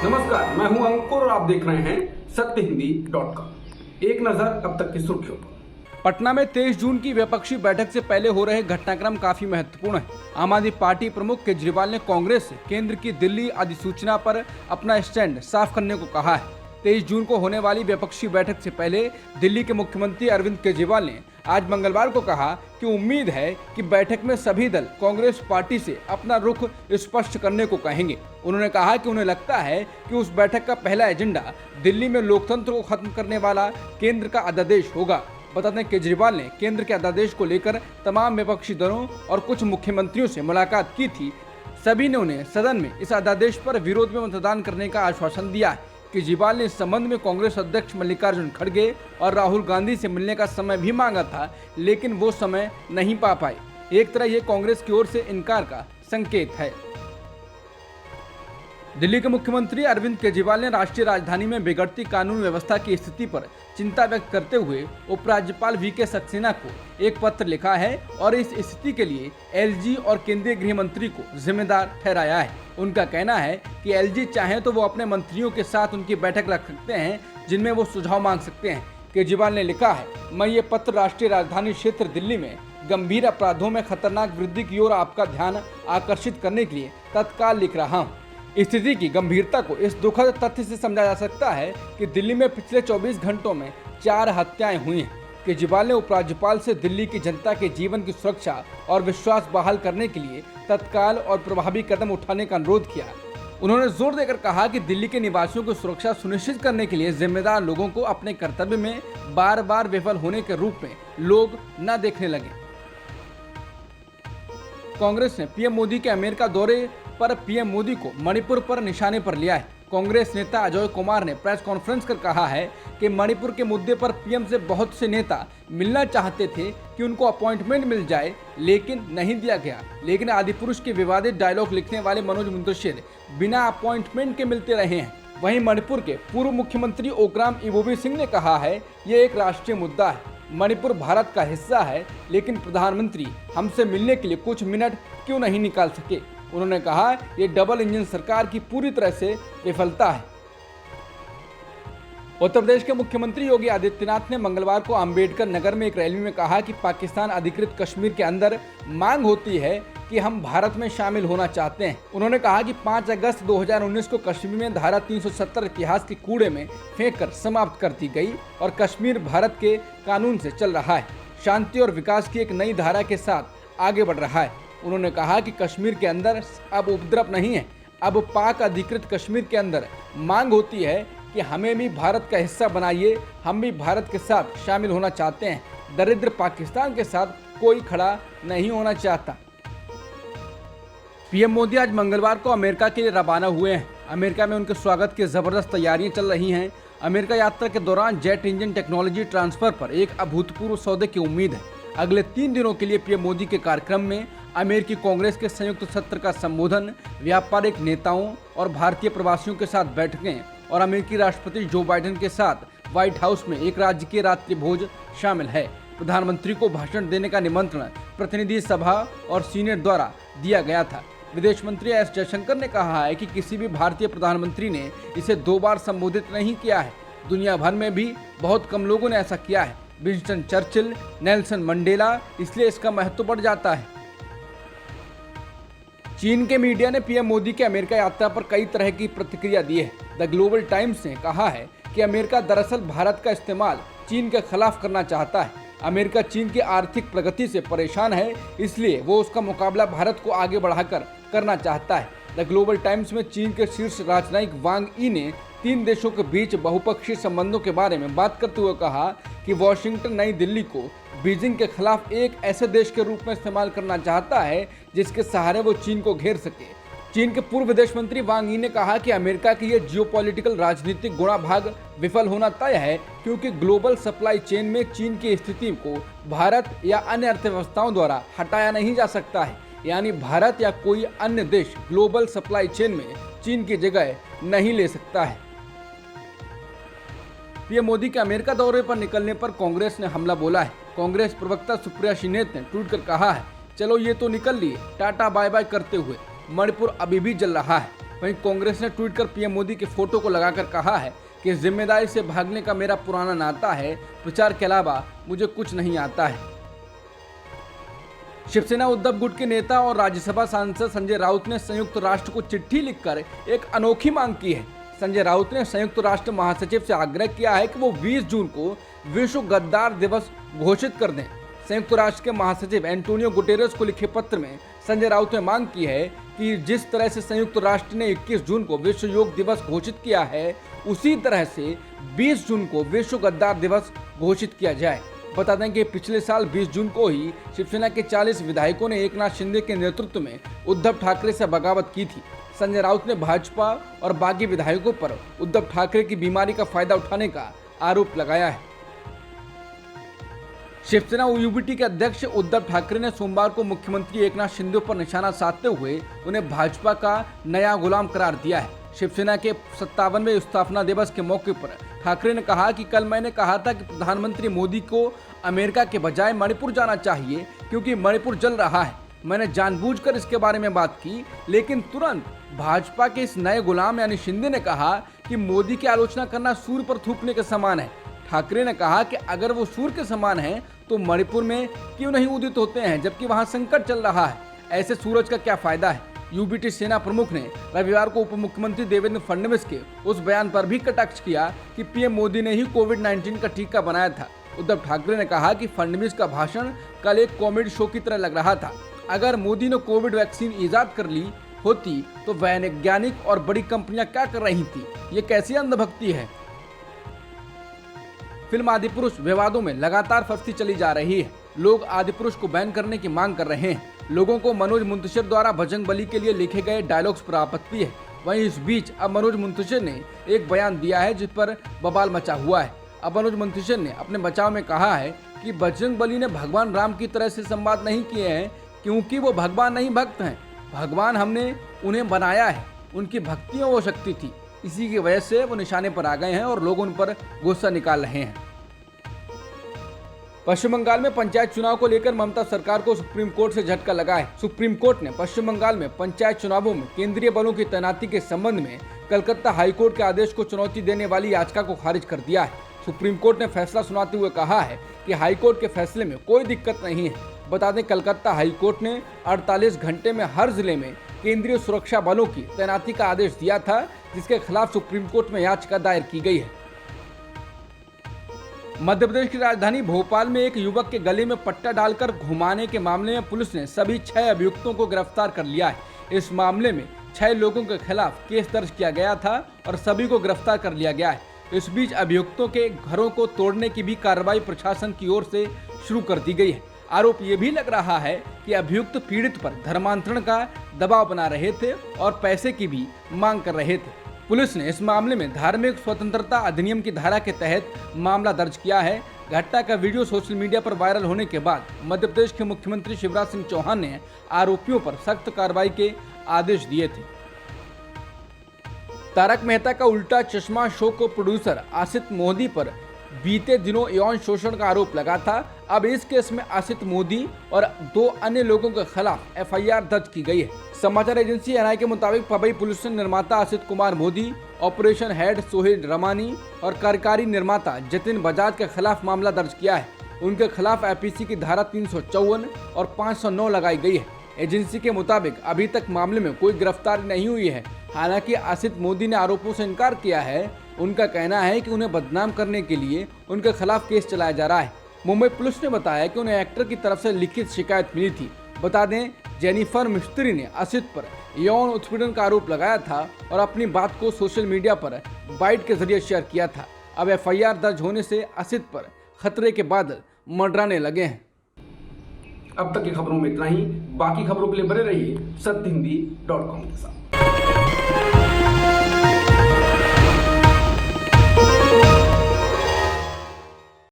नमस्कार, मैं हूं अंकुर और आप देख रहे हैं सत्य हिंदी.com। एक नजर अब तक की सुर्खियों पर। पटना में 23 जून की विपक्षी बैठक से पहले हो रहे घटनाक्रम काफी महत्वपूर्ण है। आम आदमी पार्टी प्रमुख केजरीवाल ने कांग्रेस से केंद्र की दिल्ली अधिसूचना पर अपना स्टैंड साफ करने को कहा है। 23 जून को होने वाली विपक्षी बैठक से पहले दिल्ली के मुख्यमंत्री अरविंद केजरीवाल ने आज मंगलवार को कहा कि उम्मीद है कि बैठक में सभी दल कांग्रेस पार्टी से अपना रुख स्पष्ट करने को कहेंगे। उन्होंने कहा कि उन्हें लगता है कि उस बैठक का पहला एजेंडा दिल्ली में लोकतंत्र को खत्म करने वाला केंद्र का अध्यादेश होगा। बता दें, केजरीवाल ने केंद्र के अध्यादेश को लेकर तमाम विपक्षी दलों और कुछ मुख्यमंत्रियों से मुलाकात की थी। सभी ने उन्हें सदन में इस अध्यादेश पर विरोध में मतदान करने का आश्वासन दिया है। केजरीवाल ने इस संबंध में कांग्रेस अध्यक्ष मल्लिकार्जुन खड़गे और राहुल गांधी से मिलने का समय भी मांगा था, लेकिन वो समय नहीं पा पाए। एक तरह ये कांग्रेस की ओर से इनकार का संकेत है। दिल्ली के मुख्यमंत्री अरविंद केजरीवाल ने राष्ट्रीय राजधानी में बिगड़ती कानून व्यवस्था की स्थिति पर चिंता व्यक्त करते हुए उपराज्यपाल वीके सक्सेना को एक पत्र लिखा है और इस स्थिति के लिए एलजी और केंद्रीय गृह मंत्री को जिम्मेदार ठहराया है। उनका कहना है कि एलजी चाहे तो वो अपने मंत्रियों के साथ उनकी बैठक रख सकते हैं, जिनमें वो सुझाव मांग सकते हैं। केजरीवाल ने लिखा है, मैं ये पत्र राष्ट्रीय राजधानी क्षेत्र दिल्ली में गंभीर अपराधों में खतरनाक वृद्धि की ओर आपका ध्यान आकर्षित करने के लिए तत्काल लिख रहा हूँ। स्थिति की गंभीरता को इस दुखद तथ्य से समझा जा सकता है कि दिल्ली में पिछले 24 घंटों में 4 हत्याएं हुई हैं। केजरीवाल ने उपराज्यपाल से दिल्ली की जनता के जीवन की सुरक्षा और विश्वास बहाल करने के लिए तत्काल और प्रभावी कदम उठाने का अनुरोध किया। उन्होंने जोर देकर कहा कि दिल्ली के निवासियों की सुरक्षा सुनिश्चित करने के लिए जिम्मेदार लोगों को अपने कर्तव्य में बार बार विफल होने के रूप में लोग न देखने लगे। कांग्रेस ने पीएम मोदी के अमेरिका दौरे पर पीएम मोदी को मणिपुर पर निशाने पर लिया है। कांग्रेस नेता अजय कुमार ने प्रेस कॉन्फ्रेंस कर कहा है कि मणिपुर के मुद्दे पर पीएम से बहुत से नेता मिलना चाहते थे कि उनको अपॉइंटमेंट मिल जाए, लेकिन नहीं दिया गया। लेकिन आदिपुरुष के विवादित डायलॉग लिखने वाले मनोज मुंतशिर बिना अपॉइंटमेंट के मिलते रहे हैं। वहीं मणिपुर के पूर्व मुख्यमंत्री ओकराम इबोबी सिंह ने कहा है, ये एक राष्ट्रीय मुद्दा है। मणिपुर भारत का हिस्सा है, लेकिन प्रधानमंत्री हमसे मिलने के लिए कुछ मिनट क्यों नहीं निकाल सके। उन्होंने कहा, ये डबल इंजन सरकार की पूरी तरह से विफलता है। उत्तर प्रदेश के मुख्यमंत्री योगी आदित्यनाथ ने मंगलवार को अंबेडकर नगर में एक रैली में कहा कि पाकिस्तान अधिकृत कश्मीर के अंदर मांग होती है कि हम भारत में शामिल होना चाहते हैं। उन्होंने कहा कि 5 अगस्त 2019 को कश्मीर में धारा 370 इतिहास के कूड़े में फेंक कर समाप्त कर दी गई और कश्मीर भारत के कानून से चल रहा है, शांति और विकास की एक नई धारा के साथ आगे बढ़ रहा है। उन्होंने कहा कि कश्मीर के अंदर अब उपद्रव नहीं है, अब पाक अधिकृत कश्मीर के अंदर मांग होती है कि हमें भी भारत का हिस्सा बनाइए, हम भी भारत के साथ शामिल होना चाहते हैं। दरिद्र पाकिस्तान के साथ कोई खड़ा नहीं होना चाहता। पीएम मोदी आज मंगलवार को अमेरिका के लिए रवाना हुए हैं। अमेरिका में उनके स्वागत की जबरदस्त तैयारियां चल रही हैं। अमेरिका यात्रा के दौरान जेट इंजन टेक्नोलॉजी ट्रांसफर पर एक अभूतपूर्व सौदे की उम्मीद है। अगले 3 दिनों के लिए पीएम मोदी के कार्यक्रम में अमेरिकी कांग्रेस के संयुक्त सत्र का संबोधन, व्यापारिक नेताओं और भारतीय प्रवासियों के साथ बैठकें और अमेरिकी राष्ट्रपति जो बाइडेन के साथ व्हाइट हाउस में एक राजकीय रात्रि भोज शामिल है। प्रधानमंत्री को भाषण देने का निमंत्रण प्रतिनिधि सभा और सीनेट द्वारा दिया गया था। विदेश मंत्री एस जयशंकर ने कहा है कि किसी भी भारतीय प्रधानमंत्री ने इसे 2 बार संबोधित नहीं किया है। दुनिया भर में भी बहुत कम लोगों ने ऐसा किया है, विंस्टन चर्चिल, नेल्सन मंडेला, इसलिए इसका महत्व बढ़ जाता है। चीन के मीडिया ने पीएम मोदी के अमेरिका यात्रा पर कई तरह की प्रतिक्रिया दी है। द ग्लोबल टाइम्स ने कहा है कि अमेरिका दरअसल भारत का इस्तेमाल चीन के खिलाफ करना चाहता है। अमेरिका चीन की आर्थिक प्रगति से परेशान है, इसलिए वो उसका मुकाबला भारत को आगे बढ़ाकर करना चाहता है। द ग्लोबल टाइम्स में चीन के शीर्ष राजनयिक वांग यी ने 3 देशों के बीच बहुपक्षीय संबंधों के बारे में बात करते हुए कहा कि वॉशिंगटन नई दिल्ली को बीजिंग के खिलाफ एक ऐसे देश के रूप में इस्तेमाल करना चाहता है जिसके सहारे वो चीन को घेर सके। चीन के पूर्व विदेश मंत्री वांग यी ने कहा कि अमेरिका की ये जियोपॉलिटिकल राजनीतिक गुणाभाग विफल होना तय है, क्योंकि ग्लोबल सप्लाई चेन में चीन की स्थिति को भारत या अन्य अर्थव्यवस्थाओं द्वारा हटाया नहीं जा सकता है। यानी भारत या कोई अन्य देश ग्लोबल सप्लाई चेन में चीन की जगह नहीं ले सकता है। पीएम मोदी के अमेरिका दौरे पर निकलने पर कांग्रेस ने हमला बोला है। कांग्रेस प्रवक्ता सुप्रिया शिनेत ने ट्वीट कर कहा है, चलो ये तो निकल लिए टाटा बाय बाय करते हुए, मणिपुर अभी भी जल रहा है। वहीं कांग्रेस ने ट्वीट कर पीएम मोदी के फोटो को लगाकर कहा है कि जिम्मेदारी से भागने का मेरा पुराना नाता है, प्रचार के अलावा मुझे कुछ नहीं आता है। शिवसेना उद्धव गुट के नेता और राज्यसभा सांसद संजय राउत ने संयुक्त राष्ट्र को चिट्ठी लिखकर एक अनोखी मांग की है। संजय राउत ने संयुक्त राष्ट्र महासचिव से आग्रह किया है कि वो 20 जून को विश्व गद्दार दिवस घोषित कर दें। संयुक्त राष्ट्र के महासचिव एंटोनियो गुटेरेस को लिखे पत्र में संजय राउत ने मांग की है कि जिस तरह से संयुक्त राष्ट्र ने 21 जून को विश्व योग दिवस घोषित किया है, उसी तरह से 20 जून को विश्व गद्दार दिवस घोषित किया जाए। बता दें कि पिछले साल 20 जून को ही शिवसेना के 40 विधायकों ने एकनाथ शिंदे के नेतृत्व में उद्धव ठाकरे से बगावत की थी। संजय राउत ने भाजपा और बागी विधायकों पर उद्धव ठाकरे की बीमारी का फायदा उठाने का आरोप लगाया है। शिवसेना यूबीटी के अध्यक्ष उद्धव ठाकरे ने सोमवार को मुख्यमंत्री एकनाथ शिंदे पर निशाना साधते हुए उन्हें भाजपा का नया गुलाम करार दिया है। शिवसेना के 57वें स्थापना दिवस के मौके पर ठाकरे ने कहा कि कल मैंने कहा था कि प्रधानमंत्री मोदी को अमेरिका के बजाय मणिपुर जाना चाहिए क्योंकि मणिपुर जल रहा है। मैंने जानबूझकर इसके बारे में बात की, लेकिन तुरंत भाजपा के इस नए गुलाम यानी शिंदे ने कहा कि मोदी की आलोचना करना सूर्य पर थूकने के समान है। ठाकरे ने कहा कि अगर वो सूर्य के समान है तो मणिपुर में क्यों नहीं उदित होते हैं जबकि वहां संकट चल रहा है। ऐसे सूरज का क्या फायदा है। यूबीटी सेना प्रमुख ने रविवार को उप मुख्यमंत्री देवेंद्र फडणवीस के उस बयान पर भी कटाक्ष किया कि पीएम मोदी ने ही कोविड-19 का टीका बनाया था। उद्धव ठाकरे ने कहा कि फडणवीस का भाषण कल एक कॉमेडी शो की तरह लग रहा था। अगर मोदी ने कोविड वैक्सीन ईजाद कर ली होती तो वैज्ञानिक और बड़ी कंपनियां क्या कर रही थी। ये कैसी अंधभक्ति है। फिल्म आदिपुरुष विवादों में लगातार फंसती चली जा रही है। लोग आदिपुरुष को बैन करने की मांग कर रहे हैं। लोगों को मनोज मुंतशिर द्वारा बजरंग बली के लिए लिखे गए डायलॉग्स पर आपत्ति है। वहीं इस बीच अब मनोज मुंतशिर ने एक बयान दिया है जिस पर बवाल मचा हुआ है। अब मनोज मुंतशिर ने अपने बचाव में कहा है कि बजरंग बली ने भगवान राम की तरह से संवाद नहीं किए हैं क्योंकि वो भगवान नहीं भक्त हैं। भगवान हमने उन्हें बनाया है, उनकी भक्ति में वो शक्ति थी, इसी की वजह से वो निशाने पर आ गए हैं और लोग उन पर गुस्सा निकाल रहे हैं। पश्चिम बंगाल में पंचायत चुनाव को लेकर ममता सरकार को सुप्रीम कोर्ट से झटका लगा है। सुप्रीम कोर्ट ने पश्चिम बंगाल में पंचायत चुनावों में केंद्रीय बलों की तैनाती के संबंध में कलकत्ता हाईकोर्ट के आदेश को चुनौती देने वाली याचिका को खारिज कर दिया है। सुप्रीम कोर्ट ने फैसला सुनाते हुए कहा है कि हाईकोर्ट के फैसले में कोई दिक्कत नहीं है। बता दें, कलकत्ता हाईकोर्ट ने 48 घंटे में हर जिले में केंद्रीय सुरक्षा बलों की तैनाती का आदेश दिया था, जिसके खिलाफ सुप्रीम कोर्ट में याचिका दायर की गई है। मध्य प्रदेश की राजधानी भोपाल में एक युवक के गले में पट्टा डालकर घुमाने के मामले में पुलिस ने सभी 6 अभियुक्तों को गिरफ्तार कर लिया है। इस मामले में 6 लोगों के खिलाफ केस दर्ज किया गया था और सभी को गिरफ्तार कर लिया गया है। इस बीच अभियुक्तों के घरों को तोड़ने की भी कार्रवाई प्रशासन की ओर से शुरू कर दी गई है। आरोप ये भी लग रहा है कि अभियुक्त पीड़ित पर धर्मांतरण का दबाव बना रहे थे और पैसे की भी मांग कर रहे थे। पुलिस ने इस मामले में धार्मिक स्वतंत्रता अधिनियम की धारा के तहत मामला दर्ज किया है। घटना का वीडियो सोशल मीडिया पर वायरल होने के बाद मध्य प्रदेश के मुख्यमंत्री शिवराज सिंह चौहान ने आरोपियों पर सख्त कार्रवाई के आदेश दिए थे। तारक मेहता का उल्टा चश्मा शो को प्रोड्यूसर आसित मोदी पर बीते दिनों यौन शोषण का आरोप लगा था। अब इस केस में आसित मोदी और 2 अन्य लोगों के खिलाफ एफआईआर दर्ज की गई है। समाचार एजेंसी एनआई के मुताबिक पवई पुलिस ने निर्माता आसित कुमार मोदी, ऑपरेशन हेड सोहेल रमानी और कार्यकारी निर्माता जतिन बजाज के खिलाफ मामला दर्ज किया है। उनके खिलाफ आईपीसी की धारा 354 और 509 लगाई गई है। एजेंसी के मुताबिक अभी तक मामले में कोई गिरफ्तारी नहीं हुई है। हालांकि आसित मोदी ने आरोपों से इनकार किया है। उनका कहना है कि उन्हें बदनाम करने के लिए उनके खिलाफ केस चलाया जा रहा है। मुंबई पुलिस ने बताया कि उन्हें एक्टर की तरफ से लिखित शिकायत मिली थी। बता दें, जेनिफर मिस्त्री ने आसित पर यौन उत्पीड़न का आरोप लगाया था और अपनी बात को सोशल मीडिया पर बाइट के जरिए शेयर किया था। अब एफआईआर दर्ज होने से आसित पर खतरे के बादल मंडराने लगे हैं। अब तक की खबरों में इतना ही। बाकी खबरों के लिए बने रहिए सत्यहिंदी.com के साथ।